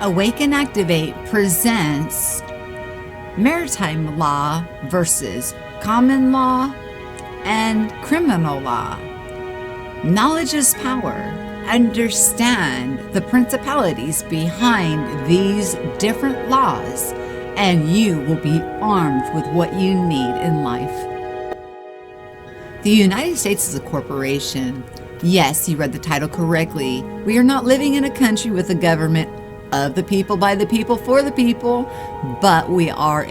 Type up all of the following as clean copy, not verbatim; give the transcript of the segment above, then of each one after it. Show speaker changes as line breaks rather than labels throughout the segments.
Awake and Activate presents Maritime Law versus Common Law and Criminal Law. Knowledge is power. Understand the principalities behind these different laws, and you will be armed with what you need in life. The United States is a corporation. Yes, you read the title correctly. We are not living in a country with a government of the people, by the people, for the people, but we are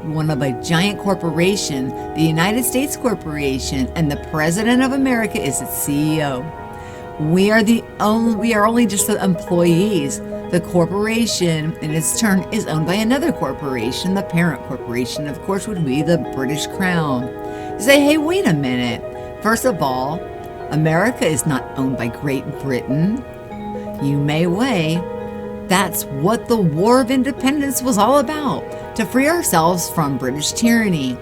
one of a giant corporation, the United States Corporation, and the President of America is its CEO. We are only just the employees. The corporation, in its turn, is owned by another corporation. The parent corporation, of course, would be the British Crown. You say, hey, wait a minute. First of all, America is not owned by Great Britain. You may weigh. That's what the War of Independence was all about, to free ourselves from British tyranny.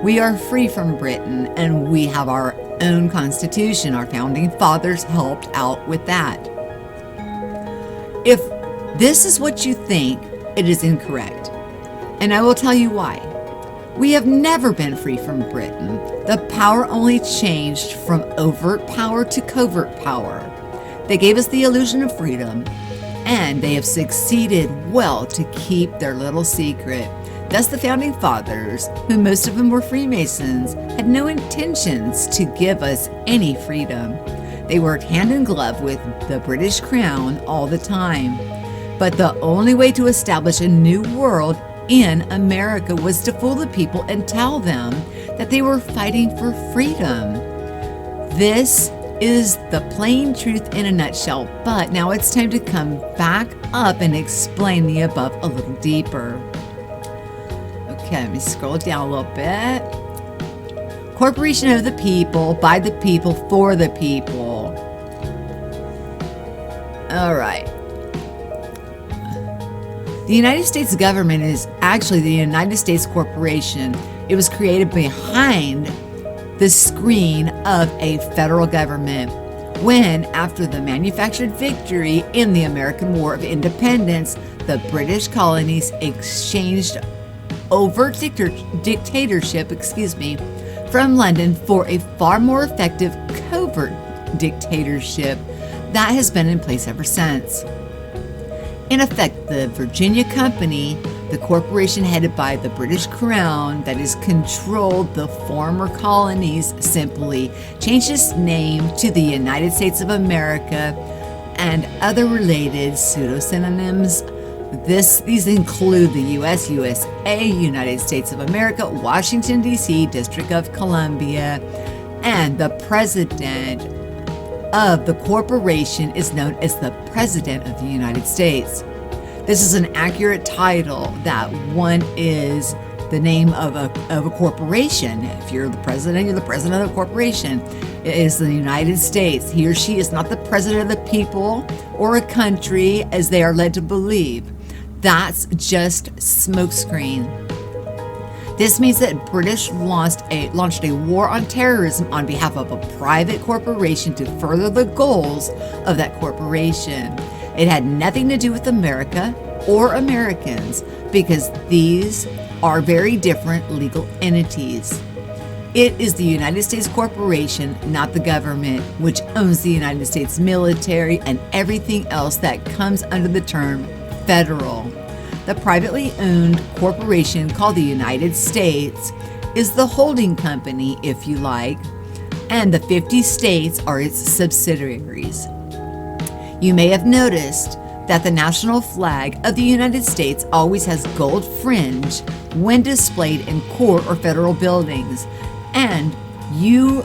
We are free from Britain, and we have our own constitution. Our founding fathers helped out with that. If this is what you think, it is incorrect. And I will tell you why. We have never been free from Britain. The power only changed from overt power to covert power. They gave us the illusion of freedom, and they have succeeded well to keep their little secret. Thus, the founding fathers, who most of them were Freemasons, had no intentions to give us any freedom. They worked hand in glove with the British Crown all the time. But the only way to establish a new world in America was to fool the people and tell them that they were fighting for freedom. This is the plain truth in a nutshell, but now it's time to come back up and explain the above a little deeper. Okay, let me scroll down a little bit. Corporation of the people, by the people, for the people. All right. The United States government is actually the United States Corporation. It was created behind the screen of a federal government when, after the manufactured victory in the American War of Independence, the British colonies exchanged overt dictatorship from London for a far more effective covert dictatorship that has been in place ever since. In effect, the Virginia Company, the corporation headed by the British Crown that has controlled the former colonies, simply changed its name to the United States of America and other related pseudo-synonyms. These include the U.S., USA, United States of America, Washington, D.C., District of Columbia, and the president of the corporation is known as the President of the United States. This is an accurate title. That one is the name of a corporation. If you're the president, you're the president of the corporation. It is the United States. He or she is not the president of the people or a country as they are led to believe. That's just smokescreen. This means that British launched a war on terrorism on behalf of a private corporation to further the goals of that corporation. It had nothing to do with America or Americans because these are very different legal entities. It is the United States Corporation, not the government, which owns the United States military and everything else that comes under the term federal. The privately owned corporation called the United States is the holding company, if you like, and the 50 states are its subsidiaries. You may have noticed that the national flag of the United States always has gold fringe when displayed in court or federal buildings, and you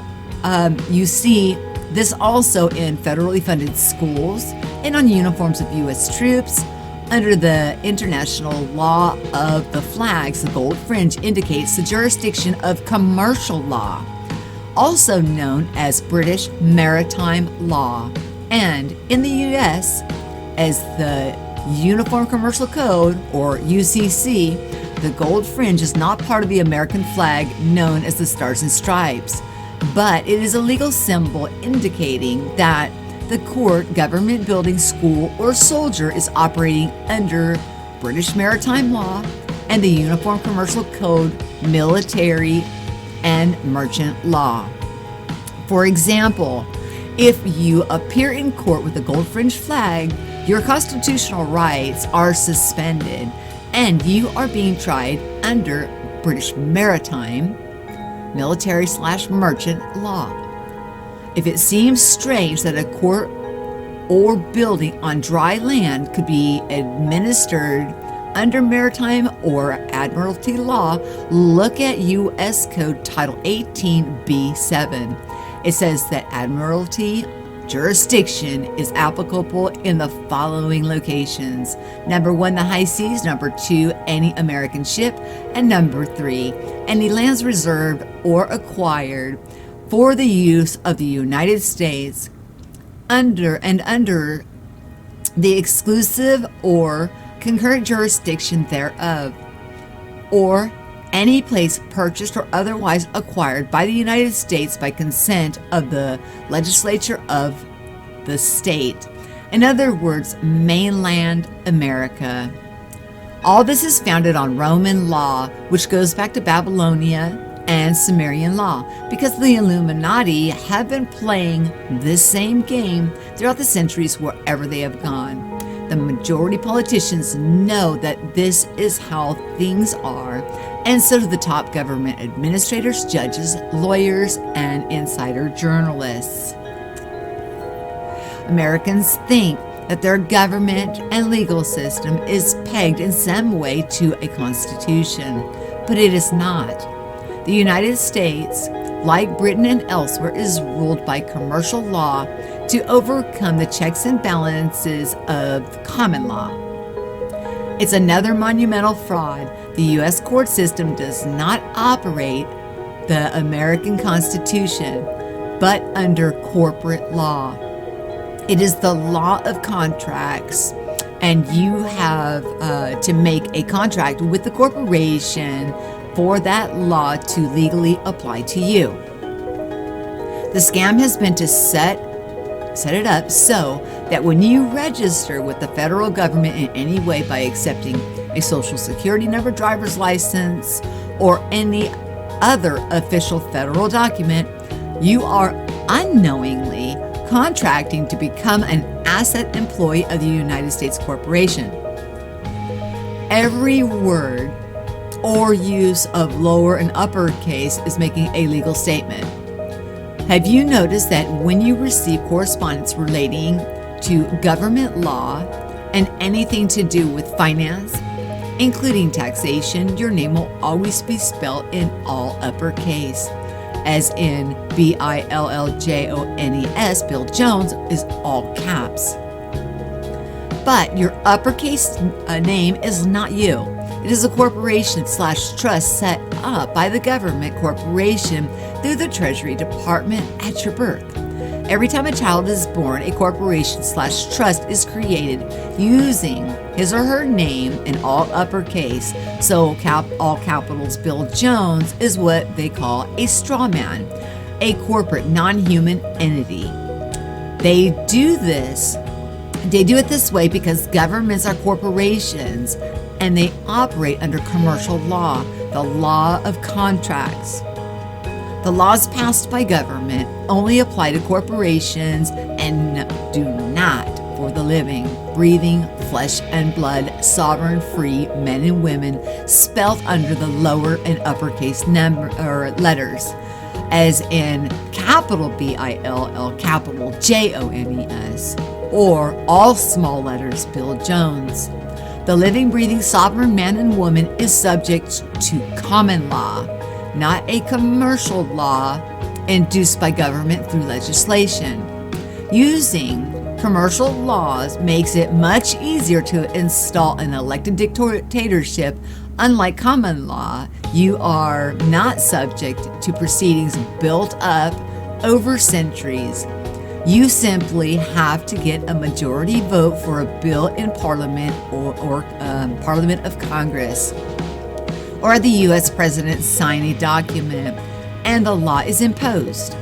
see this also in federally funded schools and on uniforms of U.S. troops. Under the international law of the flags, the gold fringe indicates the jurisdiction of commercial law, also known as British Maritime Law, and in the U.S. as the Uniform Commercial Code, or UCC. The gold fringe is not part of the American flag known as the Stars and Stripes, but it is a legal symbol indicating that the court, government building, school, or soldier is operating under British Maritime Law and the Uniform Commercial Code, military, and merchant law. For example, if you appear in court with a gold-fringed flag, your constitutional rights are suspended and you are being tried under British Maritime, military/merchant law. If it seems strange that a court or building on dry land could be administered under maritime or admiralty law, look at U.S. Code Title 18B7. It says that admiralty jurisdiction is applicable in the following locations. Number 1, the high seas. Number 2, any American ship. And number 3, any lands reserved or acquired for the use of the United States under the exclusive or concurrent jurisdiction thereof, or any place purchased or otherwise acquired by the United States by consent of the legislature of the state. In other words, mainland America. All this is founded on Roman law, which goes back to Babylonia and Sumerian law, because the Illuminati have been playing this same game throughout the centuries wherever they have gone. The majority politicians know that this is how things are, and so do the top government administrators, judges, lawyers, and insider journalists. Americans think that their government and legal system is pegged in some way to a constitution, but it is not. The United States, like Britain and elsewhere, is ruled by commercial law to overcome the checks and balances of common law. It's another monumental fraud. The U.S. court system does not operate the American Constitution, but under corporate law. It is the law of contracts, and you have to make a contract with the corporation for that law to legally apply to you. The scam has been to set it up so that when you register with the federal government in any way by accepting a social security number, driver's license, or any other official federal document, you are unknowingly contracting to become an asset employee of the United States Corporation. Every word or use of lower and uppercase is making a legal statement. Have you noticed that when you receive correspondence relating to government law and anything to do with finance, including taxation, your name will always be spelled in all uppercase, as in Billjones, Bill Jones, is all caps. But your uppercase name is not you. It is a corporation/trust set up by the government corporation through the Treasury Department at your birth. Every time a child is born, a corporation/trust is created using his or her name in all uppercase. So all capitals Bill Jones is what they call a straw man, a corporate non-human entity. They do it this way because governments are corporations and they operate under commercial law, the law of contracts. The laws passed by government only apply to corporations and do not for the living, breathing, flesh and blood, sovereign, free men and women, spelled under the lower and uppercase letters, as in capital Bill, capital Jones, or all small letters Bill Jones. The living, breathing, sovereign man and woman is subject to common law, not a commercial law induced by government through legislation. Using commercial laws makes it much easier to install an elected dictatorship. Unlike common law, you are not subject to proceedings built up over centuries. You simply have to get a majority vote for a bill in Parliament or Parliament of Congress, or the U.S. President sign a document, and the law is imposed.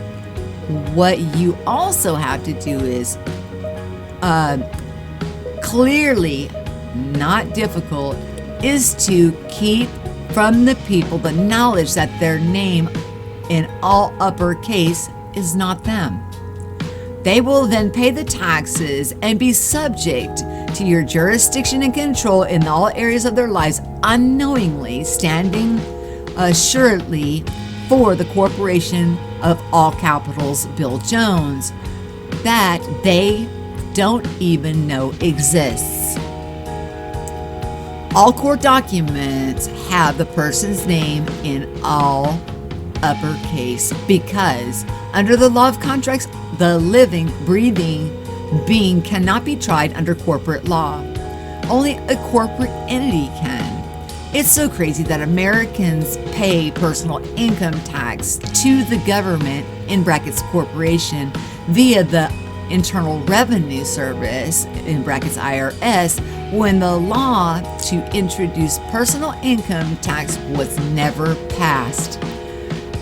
What you also have to do is clearly not difficult is to keep from the people the knowledge that their name in all uppercase is not them. They will then pay the taxes and be subject to your jurisdiction and control in all areas of their lives, unknowingly standing assuredly for the corporation of all capitals, Bill Jones, that they don't even know exists. All court documents have the person's name in all uppercase because under the law of contracts, the living, breathing being cannot be tried under corporate law. Only a corporate entity can. It's so crazy that Americans pay personal income tax to the government, in brackets corporation, via the Internal Revenue Service, in brackets IRS, when the law to introduce personal income tax was never passed.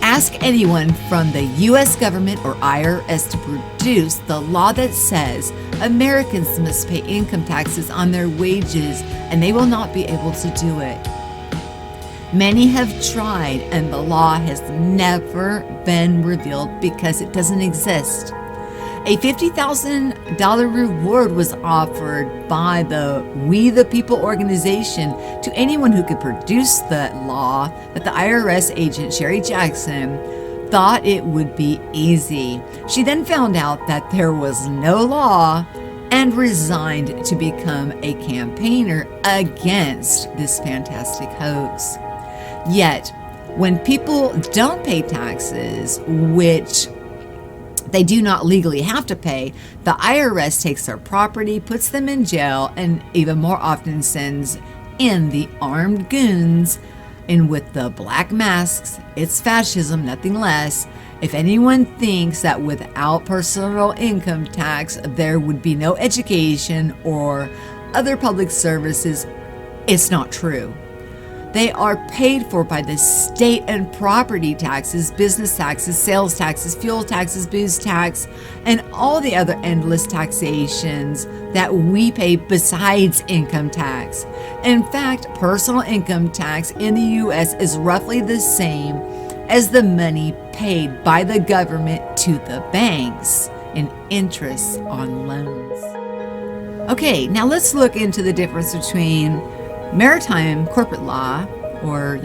Ask anyone from the U.S. government or IRS to produce the law that says Americans must pay income taxes on their wages, and they will not be able to do it. Many have tried, and the law has never been revealed because it doesn't exist. A $50,000 reward was offered by the We the People organization to anyone who could produce the law, but the IRS agent, Sherry Jackson, thought it would be easy. She then found out that there was no law and resigned to become a campaigner against this fantastic hoax. Yet, when people don't pay taxes, which they do not legally have to pay, the IRS takes their property, puts them in jail, and even more often sends in the armed goons in with the black masks. It's fascism, nothing less. If anyone thinks that without personal income tax there would be no education or other public services, it's not true. They are paid for by the state and property taxes, business taxes, sales taxes, fuel taxes, booze tax, and all the other endless taxations that we pay besides income tax. In fact, personal income tax in the U.S. is roughly the same as the money paid by the government to the banks in interest on loans. Okay, now let's look into the difference between maritime corporate law, or,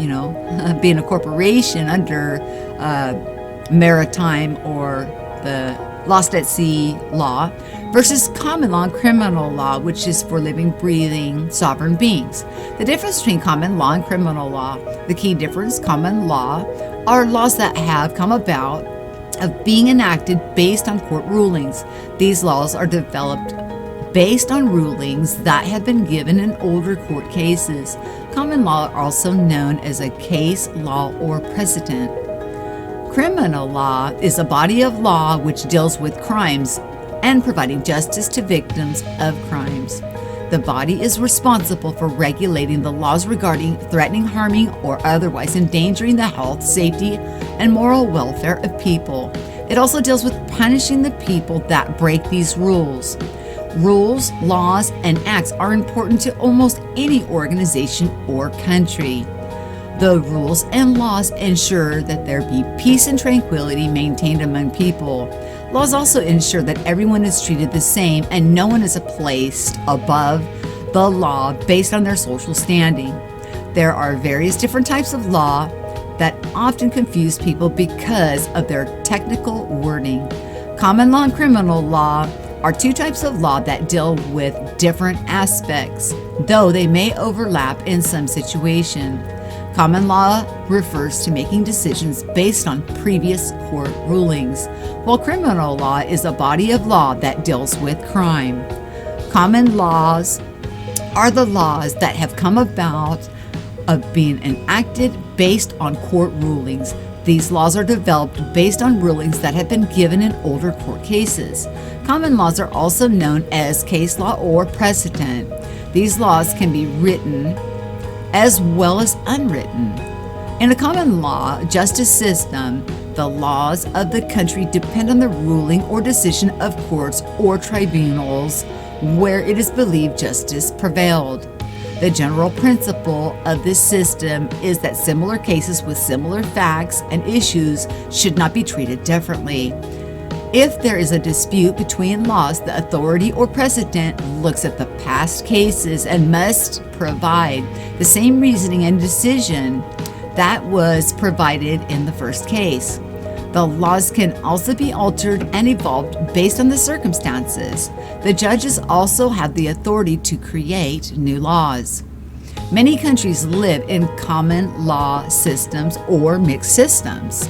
being a corporation under maritime or the lost at sea law, versus common law and criminal law, which is for living, breathing, sovereign beings. The difference between common law and criminal law, the key difference: common law are laws that have come about of being enacted based on court rulings. These laws are developed based on rulings that have been given in older court cases. Common law are also known as a case law or precedent. Criminal law is a body of law which deals with crimes and providing justice to victims of crimes. The body is responsible for regulating the laws regarding threatening, harming, or otherwise endangering the health, safety, and moral welfare of people. It also deals with punishing the people that break these rules. Rules, laws, and acts are important to almost any organization or country. The rules and laws ensure that there be peace and tranquility maintained among people. Laws also ensure that everyone is treated the same and no one is placed above the law based on their social standing. There are various different types of law that often confuse people because of their technical wording. Common law and criminal law are two types of law that deal with different aspects, though they may overlap in some situation. Common law refers to making decisions based on previous court rulings, while criminal law is a body of law that deals with crime. Common laws are the laws that have come about of being enacted based on court rulings. These laws are developed based on rulings that have been given in older court cases. Common laws are also known as case law or precedent. These laws can be written as well as unwritten. In a common law justice system, The laws of the country depend on the ruling or decision of courts or tribunals where it is believed justice prevailed. The general principle of this system is that similar cases with similar facts and issues should not be treated differently. If there is a dispute between laws, the authority or precedent looks at the past cases and must provide the same reasoning and decision that was provided in the first case. The laws can also be altered and evolved based on the circumstances. The judges also have the authority to create new laws. Many countries live in common law systems or mixed systems.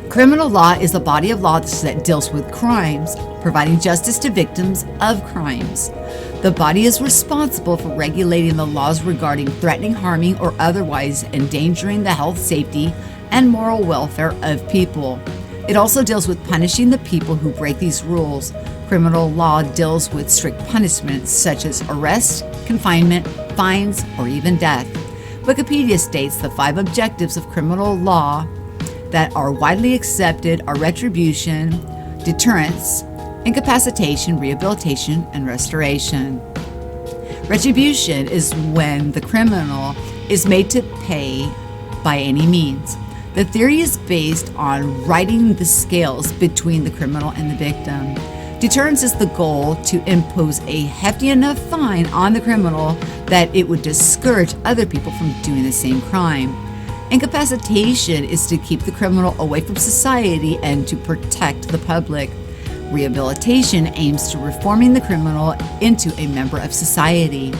Criminal law is a body of law that deals with crimes, providing justice to victims of crimes. The body is responsible for regulating the laws regarding threatening, harming, or otherwise endangering the health, safety, and moral welfare of people. It also deals with punishing the people who break these rules. Criminal law deals with strict punishments such as arrest, confinement, fines, or even death. Wikipedia states the 5 objectives of criminal law that are widely accepted are retribution, deterrence, incapacitation, rehabilitation, and restoration. Retribution is when the criminal is made to pay by any means. The theory is based on righting the scales between the criminal and the victim. Deterrence is the goal to impose a hefty enough fine on the criminal that it would discourage other people from doing the same crime. Incapacitation is to keep the criminal away from society and to protect the public. Rehabilitation aims to reforming the criminal into a member of society.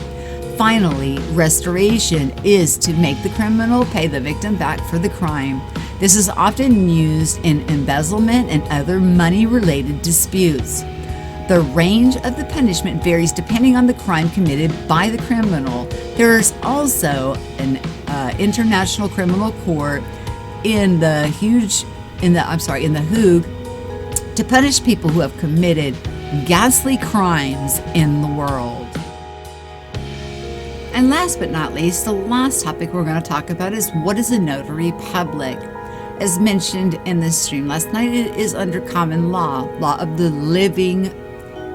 Finally, restoration is to make the criminal pay the victim back for the crime. This is often used in embezzlement and other money-related disputes. The range of the punishment varies depending on the crime committed by the criminal. There is also an International Criminal Court in the Hague to punish people who have committed ghastly crimes in the world. And last but not least, the last topic we're going to talk about is what is a notary public? As mentioned in this stream last night, it is under common law, law of the living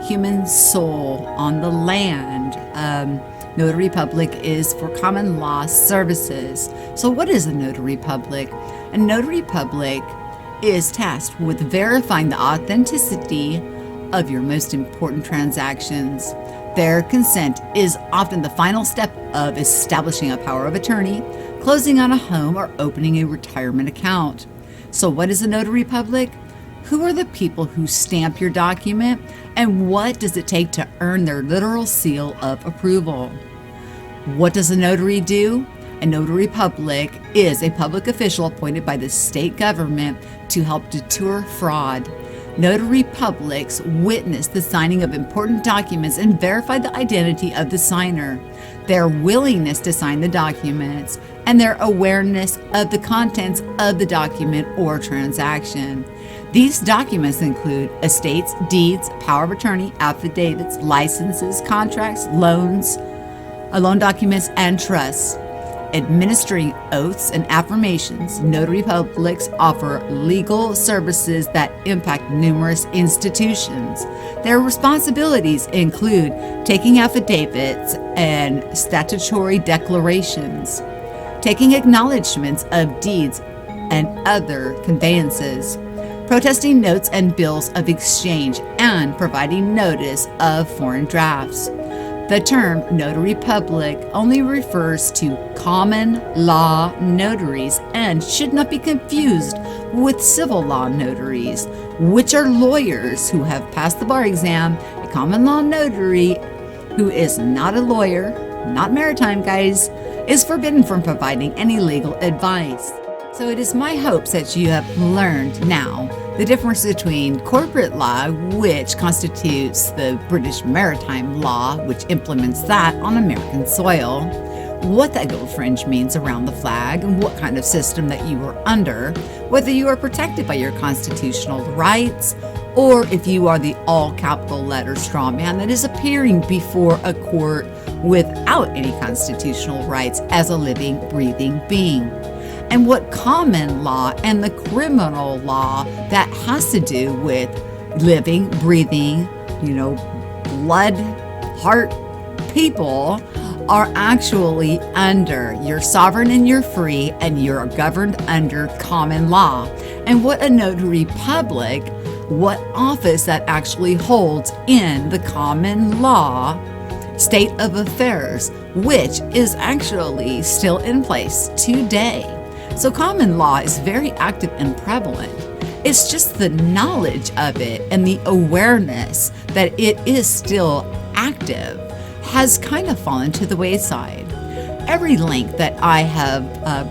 human soul on the land. Notary public is for common law services. So what is a notary public? A notary public is tasked with verifying the authenticity of your most important transactions. Their consent is often the final step of establishing a power of attorney, closing on a home, or opening a retirement account. So what is a notary public? Who are the people who stamp your document, and what does it take to earn their literal seal of approval? What does a notary do? A notary public is a public official appointed by the state government to help deter fraud. Notary publics witness the signing of important documents and verify the identity of the signer, their willingness to sign the documents, and their awareness of the contents of the document or transaction. These documents include estates, deeds, power of attorney, affidavits, licenses, contracts, loans, loan documents, and trusts. Administering oaths and affirmations, notary publics offer legal services that impact numerous institutions. Their responsibilities include taking affidavits and statutory declarations, taking acknowledgments of deeds and other conveyances, protesting notes and bills of exchange, and providing notice of foreign drafts. The term notary public only refers to common law notaries and should not be confused with civil law notaries, which are lawyers who have passed the bar exam. A common law notary who is not a lawyer, not maritime guys, is forbidden from providing any legal advice. So it is my hopes that you have learned now the difference between corporate law, which constitutes the British Maritime Law, which implements that on American soil, what that gold fringe means around the flag, and what kind of system that you are under, whether you are protected by your constitutional rights, or if you are the all capital letter straw man that is appearing before a court without any constitutional rights as a living, breathing being. and what common law and the criminal law that has to do with living, breathing, blood, heart people are actually under. You're sovereign and you're free, and you're governed under common law. And what a notary public, what office that actually holds in the common law state of affairs, which is actually still in place today. So common law is very active and prevalent. It's just the knowledge of it and the awareness that it is still active has kind of fallen to the wayside. Every link that I have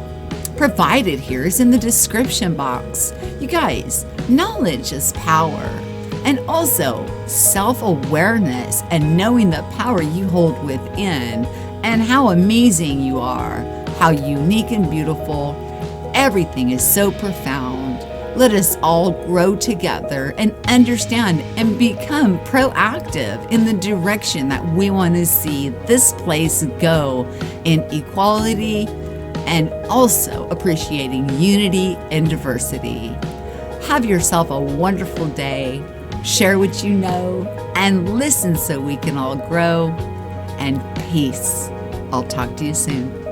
provided here is in the description box. You guys, knowledge is power. And also self-awareness and knowing the power you hold within and how amazing you are, how unique and beautiful. Everything is so profound. Let us all grow together and understand and become proactive in the direction that we want to see this place go in equality and also appreciating unity and diversity. Have yourself a wonderful day. Share what you know and listen so we can all grow. And peace. I'll talk to you soon.